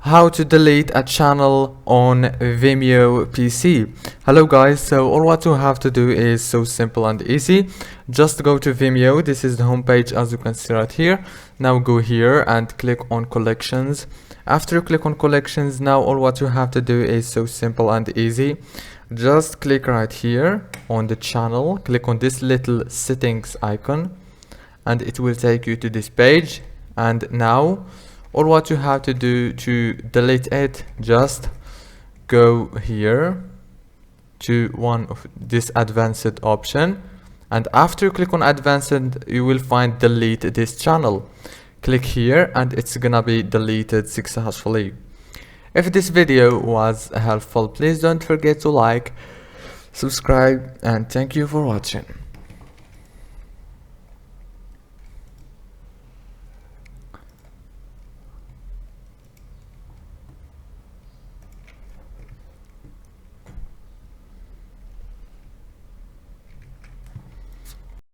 How to delete a channel on Vimeo PC. Hello guys, so all what you have to do is so simple and easy. Just go to Vimeo. This is the homepage as you can see right here. Now go here and click on collections. After you click on collections, now all what you have to do is so simple and easy. Just click right here on the channel, click on this little settings icon, and it will take you to this page. And now all what you have to do to delete it, just go here to one of this advanced option, and after you click on advanced you will find delete this channel. Click here and it's gonna be deleted successfully. If this video was helpful, please don't forget to like, subscribe, and thank you for watching.